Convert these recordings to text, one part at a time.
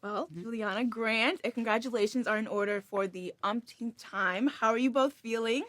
Well, Juliana, Grant, and congratulations are in order for the umpteenth time. How are you both feeling?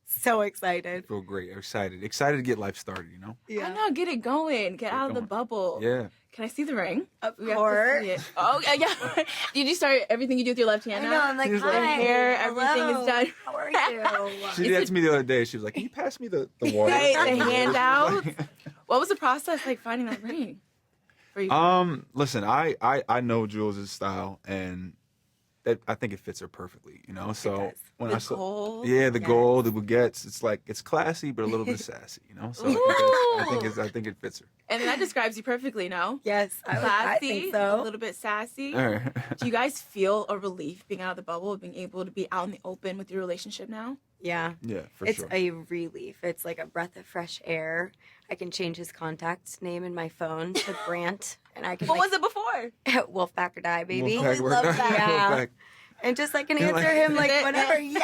So excited. I feel great. Excited to get life started, you know? I know, get it going. Get out of the bubble. Yeah. Can I see the ring? Of We have to course. see it. Oh, yeah. Did you start everything you do with your left hand I now? know, I'm like, He's hi, like- The hair, everything hello. is done. How are you? She did that to me the other day. She was like, "Can you pass me the water?" Right, the handout. Like- What was the process like finding that ring? For you? Listen, I know Jules' style, and that I think it fits her perfectly, you know. So does. when The I saw, gold? yeah, the Yes. gold, the baguettes, it's like it's classy but a little bit sassy, you know. So I think it fits her. And that describes you perfectly, no? Yes, I Classy, think a so. little bit sassy. All right. Do you guys feel a relief being out of the bubble, being able to be out in the open with your relationship now? Yeah. Yeah, for It's sure. a relief. It's like a breath of fresh air. I can change his contact name in my phone to Grant, and I can What was it before? Wolfpack or die, baby. Wolfpack, love Wolfpack. that. Yeah. Wolfpack. And just like can You're answer like- him like Is it? whenever. Yeah.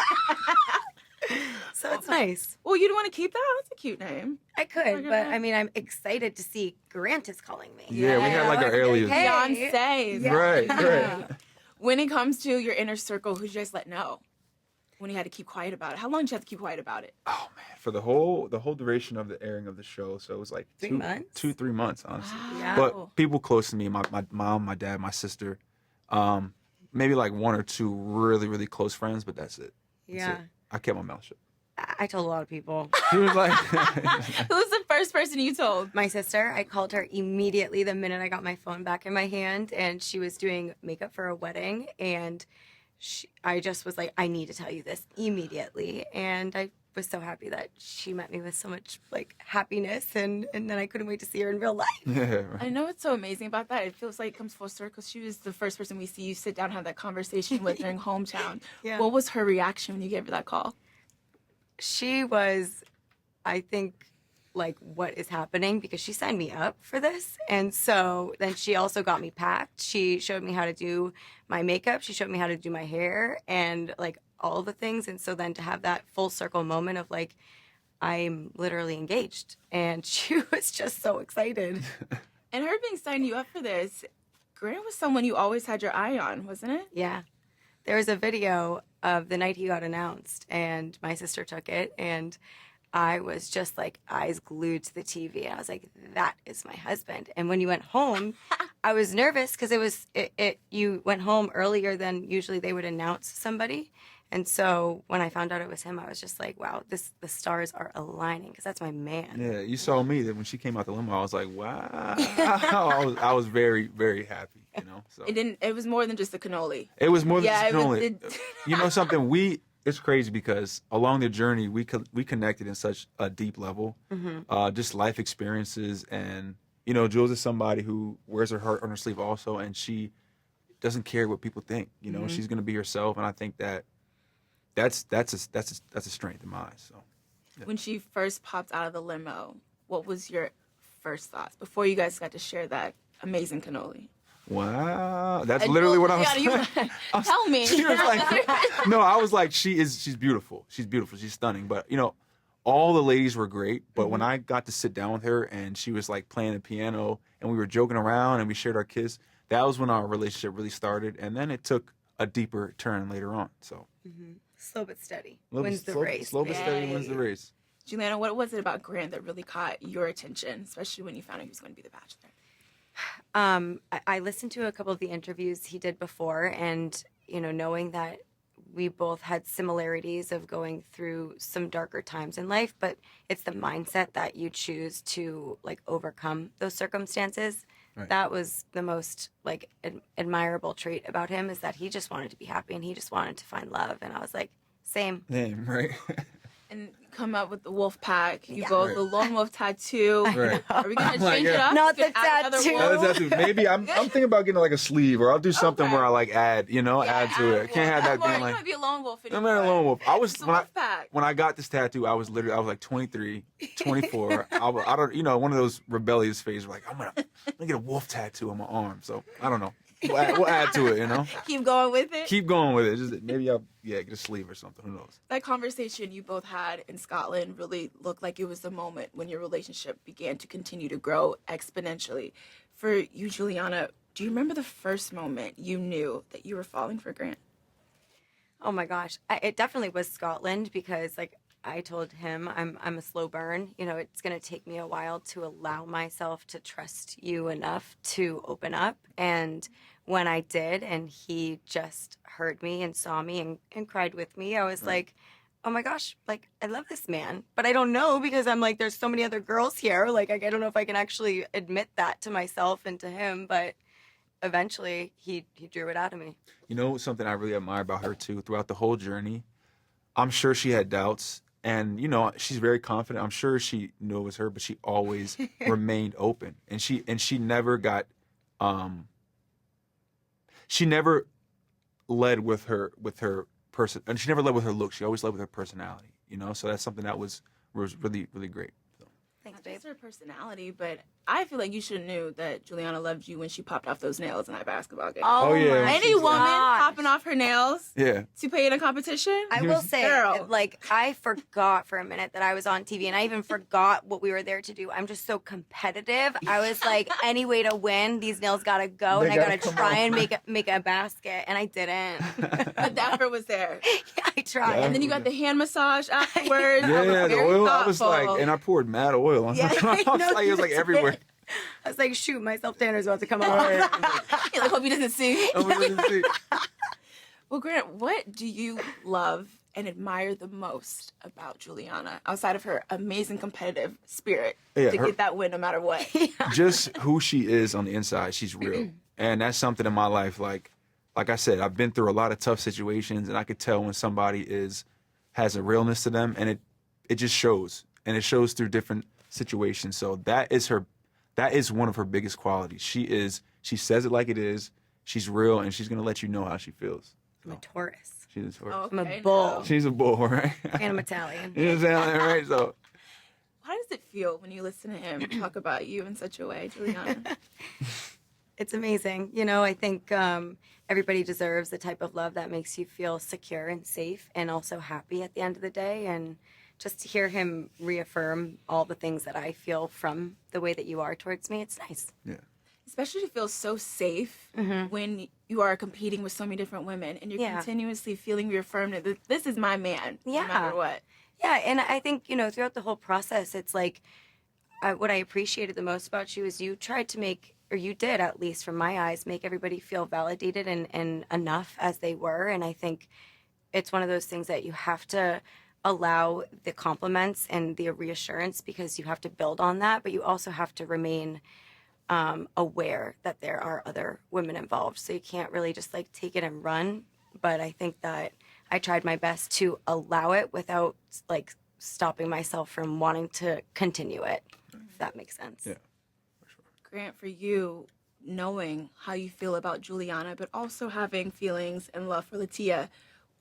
So it's nice. Well, you don't want to keep that? That's a cute name. I could, Look at but that. I mean, I'm excited to see Grant is calling me. Yeah, we had like our alias. Hey. Beyonce. Yeah. Right, Yeah. right. When it comes to your inner circle, who'd you guys let know? When you had to keep quiet about it? How long did you have to keep quiet about it? Oh man, for the whole duration of the airing of the show, so it was like 3 months? 3 months, honestly. Yeah. But people close to me, my mom, my dad, my sister, maybe like one or two really, really close friends, but that's it. That's Yeah. it. I kept my mouth shut. I told a lot of people. He was like, Who was the first person you told? My sister, I called her immediately the minute I got my phone back in my hand, and she was doing makeup for a wedding, and I just was like, I need to tell you this immediately. And I was so happy that she met me with so much like happiness, and then I couldn't wait to see her in real life. yeah, right. I know what's so amazing about that. It feels like it comes full circle. She was the first person we see you sit down and have that conversation with during hometown. Yeah. What was her reaction when you gave her that call? She was, I think, like, what is happening? Because she signed me up for this. And so then she also got me packed. She showed me how to do my makeup. She showed me how to do my hair and like all the things. And so then to have that full circle moment of like, I'm literally engaged. And she was just so excited. And her being signing you up for this, Grant was someone you always had your eye on, wasn't it? Yeah. There was a video of the night he got announced, and my sister took it, and I was just like eyes glued to the TV. And I was like, that is my husband. And when you went home, I was nervous because you went home earlier than usually they would announce somebody. And so when I found out it was him, I was just like, wow, the stars are aligning because that's my man. Yeah, you saw me that when she came out the limo, I was like, wow. I was very, very happy, you know. So It was more than just the cannoli. it was more than Yeah, just it was only. You know something? It's crazy because along the journey we connected in such a deep level, just life experiences, and you know, Jules is somebody who wears her heart on her sleeve also, and she doesn't care what people think. You know, she's gonna be herself, and I think that's a strength in my eyes. So When she first popped out of the limo, what was your first thoughts before you guys got to share that amazing cannoli? wow, that's And literally what I was. Juliana, you tell me. She was like, no, I was like, she's beautiful. She's beautiful. She's stunning. But you know, all the ladies were great. But when I got to sit down with her and she was like playing the piano and we were joking around and we shared our kiss, that was when our relationship really started. And then it took a deeper turn later on. So Slow but steady slow- wins the slow- race. Slow but steady baby. wins the race. Juliana, what was it about Grant that really caught your attention, especially when you found out he was going to be the Bachelor? I listened to a couple of the interviews he did before, and you know, knowing that we both had similarities of going through some darker times in life, but it's the mindset that you choose to like overcome those circumstances. Right. That was the most like admirable trait about him, is that he just wanted to be happy and he just wanted to find love. And I was like, same. Name, right? And come up with the wolf pack. You Yeah. go Right. the lone wolf tattoo. Right. Are we gonna Like, change it yeah. up? Not We could the add another tattoo. wolf? That's maybe I'm thinking about getting like a sleeve, or I'll do something Okay. where I like add to it. Can't have that Or being you like might be a lone wolf I'm anymore. not a lone wolf. I was It's a when I, wolf pack. when I got this tattoo, I was like 23, 24. I don't, you know, one of those rebellious phases. Like I'm gonna get a wolf tattoo on my arm. So I don't know. We'll add to it, you know. Keep going with it. Keep going with it. Just maybe I'll get a sleeve or something. Who knows? That conversation you both had in Scotland really looked like it was the moment when your relationship began to continue to grow exponentially. For you, Juliana, Do you remember the first moment you knew that you were falling for Grant? Oh my gosh. It definitely was Scotland because like I told him I'm a slow burn. You know, it's going to take me a while to allow myself to trust you enough to open up. And when I did and he just heard me and saw me and cried with me, I was like, oh my gosh, like I love this man, but I don't know because I'm like, there's so many other girls here. Like, I don't know if I can actually admit that to myself and to him, but eventually he drew it out of me. You know, something I really admire about her too, throughout the whole journey, I'm sure she had doubts, and you know, she's very confident. I'm sure she knew it was her, but she always remained open, and she never got, she never led with her person, and she never led with her look. She always led with her personality. You know, so that's something that was really really great. So. Thanks, Not babe. just her personality, but I feel like you should have knew that Juliana loved you when she popped off those nails in that basketball game. Oh, yeah. my Any woman gosh. popping off her nails Yeah. to play in a competition? I will say, Girl. like, I forgot for a minute that I was on TV, and I even forgot what we were there to do. I'm just so competitive. I was like, any way to win, these nails gotta go, They and I gotta gotta come try off. and make a basket, and I didn't. But the effort was there. I tried. Yeah. And then you got the hand massage afterwards. Yeah, the Very oil. I was thoughtful. like, and I poured mad oil on Yeah, her. I was no, like, it was you like did. everywhere. I was like, shoot, my self-tanner's about to come out. I hope he doesn't see. I was gonna say, Well, Grant, what do you love and admire the most about Juliana outside of her amazing competitive spirit Yeah, to her- get that win no matter what? just who she is on the inside, she's real, and that's something in my life. Like I said, I've been through a lot of tough situations, and I could tell when somebody has a realness to them, and it just shows, and it shows through different situations. So that is one of her biggest qualities. She says it like it is. She's real, and she's gonna let you know how she feels. I'm a Taurus. She's a Taurus. I'm a Okay, bull. now. She's a bull, right? And I'm Italian. You know what I'm saying, right? So How does it feel when you listen to him talk about you in such a way, Juliana? It's amazing. You know, I think everybody deserves the type of love that makes you feel secure and safe and also happy at the end of the day. And just to hear him reaffirm all the things that I feel from the way that you are towards me, it's nice. yeah. Especially to feel so safe when you are competing with so many different women and you're Yeah. continuously feeling reaffirmed that this is my man, Yeah. no matter what. Yeah, and I think, you know, throughout the whole process, it's like what I appreciated the most about you is you tried to make, or you did at least from my eyes, make everybody feel validated and enough as they were. And I think it's one of those things that you have to allow the compliments and the reassurance because you have to build on that, but you also have to remain aware that there are other women involved. So you can't really just like take it and run. But I think that I tried my best to allow it without like stopping myself from wanting to continue it, if that makes sense. Yeah. Grant, for you, knowing how you feel about Juliana, but also having feelings and love for Litia,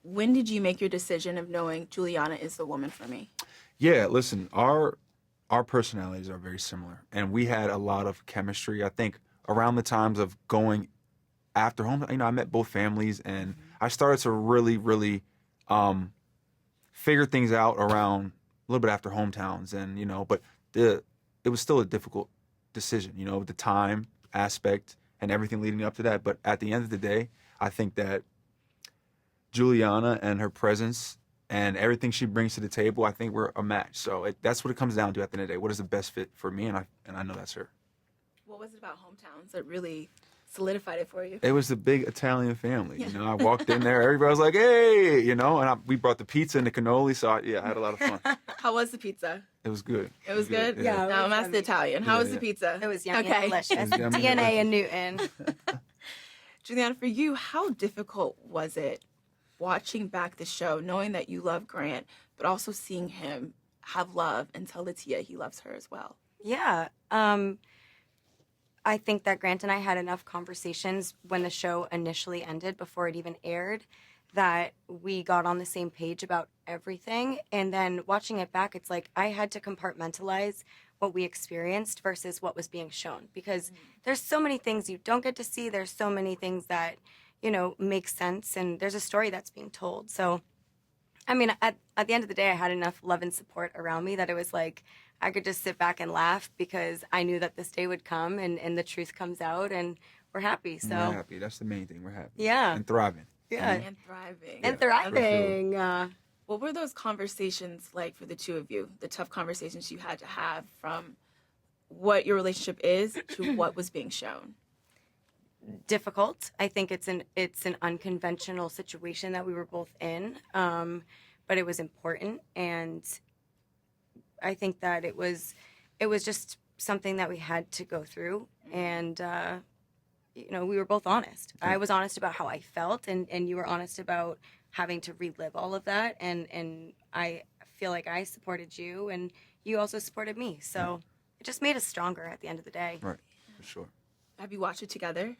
when did you make your decision of knowing Juliana is the woman for me? Yeah, listen, our personalities are very similar, and we had a lot of chemistry. I think around the times of going after home, you know, I met both families, and I started to really, really figure things out around a little bit after hometowns, and you know, but it was still a difficult decision, you know, the time aspect and everything leading up to that. But at the end of the day, I think that Juliana and her presence and everything she brings to the table, I think we're a match. So that's what it comes down to at the end of the day. What is the best fit for me? And I know that's her. What was it about hometowns that really solidified it for you? It was the big Italian family. You know, I walked in there, everybody was like, "Hey," you know, and we brought the pizza and the cannoli. So I had a lot of fun. How was the pizza? It was good. It was good? Yeah. Now I'm was asking the Italian. How Yeah, was the yeah. pizza? It was yummy Okay. and delicious. It was yummy and DNA delicious. and Newton. Juliana, for you, how difficult was it watching back the show, knowing that you love Grant, but also seeing him have love and tell Litia he loves her as well? Yeah. I think that Grant and I had enough conversations when the show initially ended before it even aired that we got on the same page about everything. And then watching it back, it's like I had to compartmentalize what we experienced versus what was being shown because there's so many things you don't get to see. There's so many things that, you know, make sense. And there's a story that's being told. So, I mean, at the end of the day, I had enough love and support around me that it was like I could just sit back and laugh because I knew that this day would come and the truth comes out and we're happy. So we're happy. That's the main thing. We're happy. Yeah. And thriving. Yeah. And thriving. And Yeah, thriving. What were those conversations like for the two of you? The tough conversations you had to have from what your relationship is to what was being shown? Difficult. I think it's an unconventional situation that we were both in, but it was important, and I think that it was just something that we had to go through, and we were both honest. I was honest about how I felt, and you were honest about having to relive all of that, and I feel like I supported you, and you also supported me. So it just made us stronger at the end of the day. Right, for sure. Have you watched it together?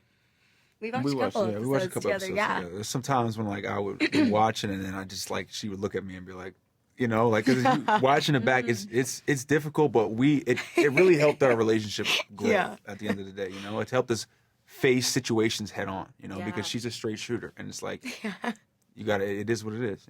We watched a couple episodes together. Yeah. There's sometimes when like I would be watching and then I just like she would look at me and be like, cause watching it back it's difficult, but it really helped our relationship grow at the end of the day. It's helped us face situations head on. Because she's a straight shooter and it's like it is what it is.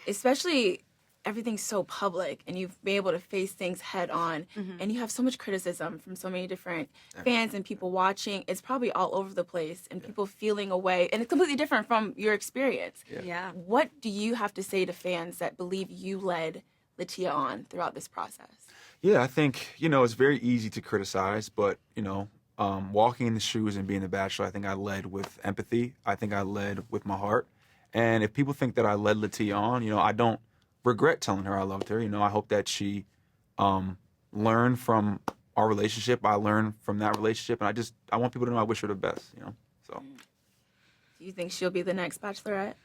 Especially everything's so public and you've been able to face things head on and you have so much criticism from so many different fans and people watching. It's probably all over the place and people feeling a way, and it's completely different from your experience. Yeah. What do you have to say to fans that believe you led Litia on throughout this process? Yeah, I think, it's very easy to criticize, but, walking in the shoes and being the Bachelor, I think I led with empathy. I think I led with my heart. And if people think that I led Litia on, I don't regret telling her I loved her. I hope that she learned from our relationship. I learned from that relationship, and I want people to know I wish her the best. So. Do you think she'll be the next Bachelorette?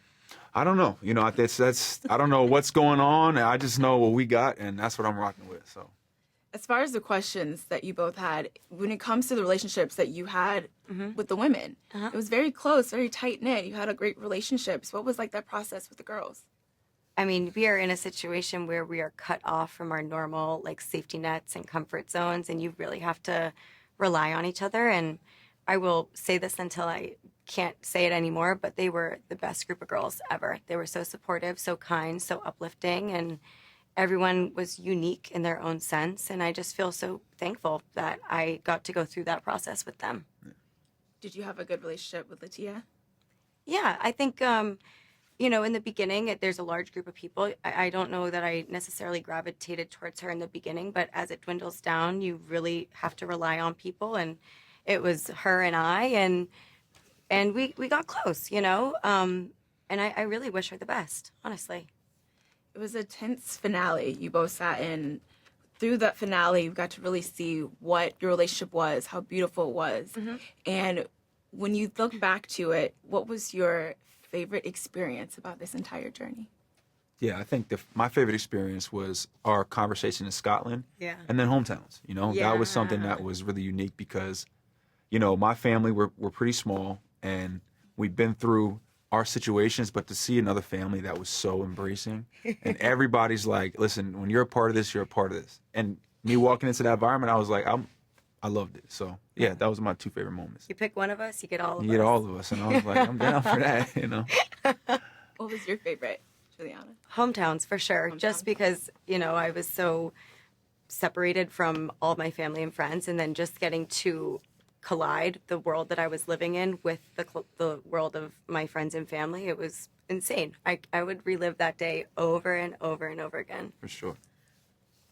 I don't know. That's I don't know what's going on. I just know what we got, and that's what I'm rocking with. So. As far as the questions that you both had, when it comes to the relationships that you had with the women, it was very close, very tight-knit. You had a great relationship. So what was like that process with the girls? I mean, we are in a situation where we are cut off from our normal safety nets and comfort zones, and you really have to rely on each other. And I will say this until I can't say it anymore, but they were the best group of girls ever. They were so supportive, so kind, so uplifting, and everyone was unique in their own sense. And I just feel so thankful that I got to go through that process with them. Did you have a good relationship with Litia? Yeah, I think in the beginning, there's a large group of people. I don't know that I necessarily gravitated towards her in the beginning, but as it dwindles down, you really have to rely on people. And it was her and I, and we got close, and I really wish her the best, honestly. It was a tense finale you both sat in. Through that finale, you got to really see what your relationship was, how beautiful it was. And when you look back to it, what was your favorite experience about this entire journey? Yeah, I think my favorite experience was our conversation in Scotland. Yeah. And then hometowns. That was something that was really unique because, my family, we're pretty small and we've been through our situations, but to see another family that was so embracing and everybody's like, listen, when you're a part of this, you're a part of this. And me walking into that environment, I was like, I loved it. So yeah, that was my two favorite moments. You pick one of us, you get all of us. You get all of us. And I was like, I'm down for that, What was your favorite, Juliana? Hometowns, for sure. Just because, I was so separated from all my family and friends, and then just getting to collide the world that I was living in with the world of my friends and family. It was insane. I would relive that day over and over and over again. For sure.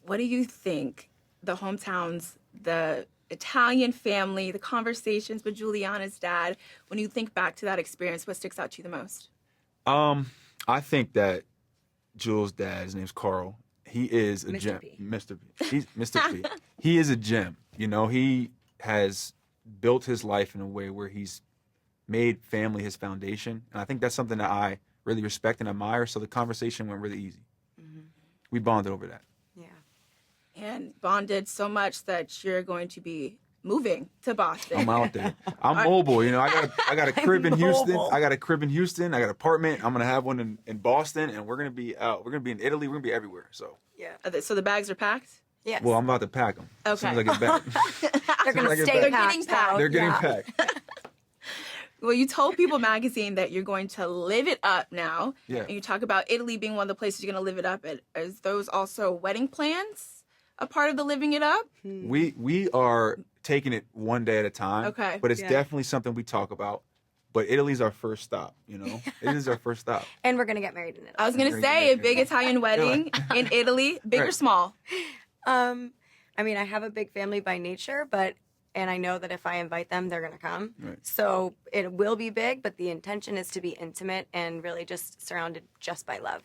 What do you think the hometowns, the Italian family, the conversations with Juliana's dad, when you think back to that experience, what sticks out to you the most? I think that Jules' dad, his name's Carl, he is a Mr. gem. P. Mr. P. He's Mr. P. He is a gem. He has built his life in a way where he's made family his foundation. And I think that's something that I really respect and admire. So the conversation went really easy. We bonded over that. Yeah. And bonded so much that you're going to be moving to Boston. I'm out there. I'm mobile. I got a crib in Houston. mobile. I got an apartment. I'm gonna have one in Boston, and we're gonna be out. We're gonna be in Italy. We're gonna be everywhere. So Yeah. So the bags are packed? Yes. well, I'm about to pack them. As soon as I get back. They're going I to get stay back. packed. Getting packed. though. They're getting Yeah. packed. Well, you told People Magazine that you're going to live it up now. Yeah. And you talk about Italy being one of the places you're going to live it up at. Is those also wedding plans a part of the living it up? We are taking it one day at a time. Okay. But it's Yeah. definitely something we talk about. But Italy's our first stop, you know? Italy's our first stop. And we're gonna get married in Italy. I was gonna say a big Italian wedding in Italy, big or Right. small. I mean, I have a big family by nature, and I know that if I invite them, they're gonna come. Right. So it will be big, but the intention is to be intimate and really just surrounded just by love.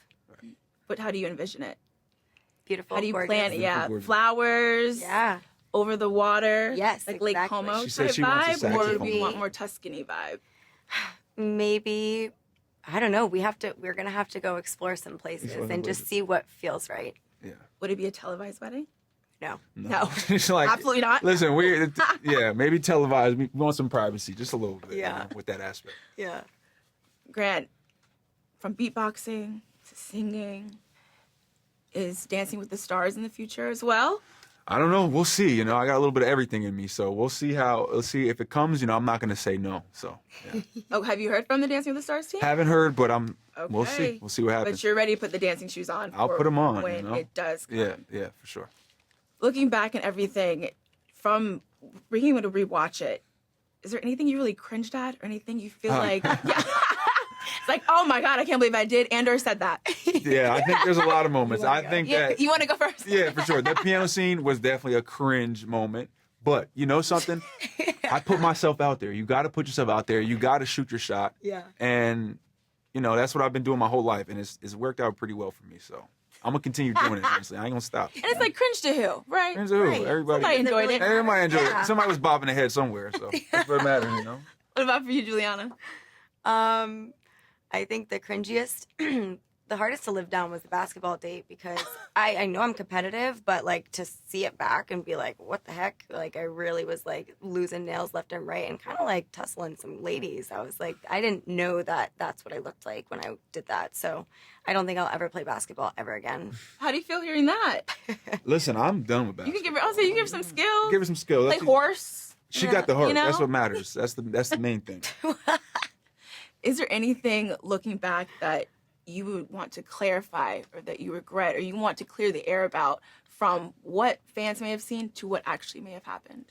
But how do you envision it? Beautiful. How do you gorgeous. plan it? Yeah, Gorgeous. flowers. Yeah. Over the water. Yes, like Lake exactly. Como She said type she wants a vibe, or do saxophone. you want more Tuscany vibe? Maybe, I don't know. We're gonna have to go explore some places Explore some and just places. see what feels right. Yeah. Would it be a televised wedding? No. No. It's like, Absolutely not. Listen, maybe televised. We want some privacy, just a little bit. you Yeah. know, with that aspect. Yeah. Grant, from beatboxing to singing, is Dancing with the Stars in the future as well? I don't know. We'll see. You know, I got a little bit of everything in me, so we'll see Let's see if it comes. You know, I'm not going to say no. So, yeah. Oh, have you heard from the Dancing with the Stars team? Haven't heard, but we'll Okay. see. We'll see what happens. But you're ready to put the dancing shoes on. I'll for put 'em on, when you know? it does come. Yeah, for sure. Looking back at everything, from bringing you to rewatch it, is there anything you really cringed at, or anything you feel like, yeah, it's like, oh my god, I can't believe I did and or said that. Yeah, I think there's a lot of moments. I think Yeah, that you want to go first? yeah, for sure. That piano scene was definitely a cringe moment. But you know something? I put myself out there. You got to put yourself out there. You got to shoot your shot. Yeah. And you know that's what I've been doing my whole life, and it's worked out pretty well for me. So I'm gonna continue doing it. Honestly, I ain't gonna stop. And it's like cringe to who, right? Cringe to who? Right. Everybody. Somebody enjoyed it. Everybody enjoyed Yeah. it. Somebody was bobbing their head somewhere, so that's what matters, you know. What about for you, Juliana? I think the cringiest, the hardest to live down was the basketball date because I know I'm competitive, but like to see it back and be like, what the heck? Like I really was like losing nails left and right and kind of like tussling some ladies. I was like, I didn't know that that's what I looked like when I did that. So I don't think I'll ever play basketball ever again. How do you feel hearing that? Listen, I'm done with You basketball. can give her. I'll say you give her some skills. Give her some skill. Like horse. She got the heart. You know? That's what matters. That's the main thing. Is there anything looking back that you would want to clarify, or that you regret, or you want to clear the air about from what fans may have seen to what actually may have happened?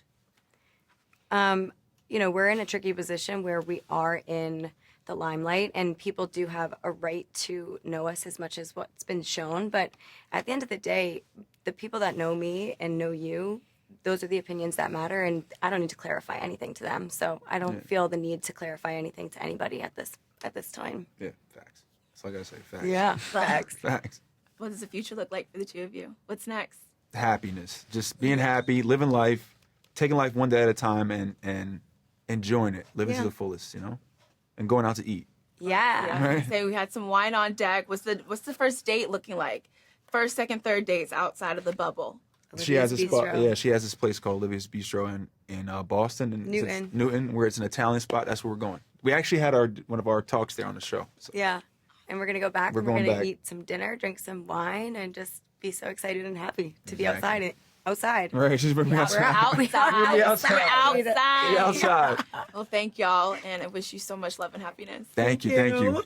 You know, we're in a tricky position where we are in the limelight and people do have a right to know us as much as what's been shown. But at the end of the day, the people that know me and know you, those are the opinions that matter. And I don't need to clarify anything to them. So I don't feel the need to clarify anything to anybody at this time. Yeah, facts. That's all I gotta say. Facts. Yeah, facts. Facts. What does the future look like for the two of you? What's next? Happiness. Just being happy, living life, taking life one day at a time, and enjoying it, living to Yeah. the fullest, you know, and going out to eat. Yeah. Yeah. Right. Say we had some wine on deck. What's the first date looking like? First, second, third dates outside of the bubble. She has a Olivia's spot. Bistro. Yeah, she has this place called Livia's Bistro in Boston and Newton. Newton, where it's an Italian spot. That's where we're going. We actually had one of our talks there on the show. So. Yeah. And we're going to go back. We're and we're going going back. to eat some dinner, drink some wine, and just be so excited and happy to be Exactly. outside. Right, she's bringing me We're outside. outside. We're outside. We're outside. Be outside. Well, thank y'all, and I wish you so much love and happiness. Thank you.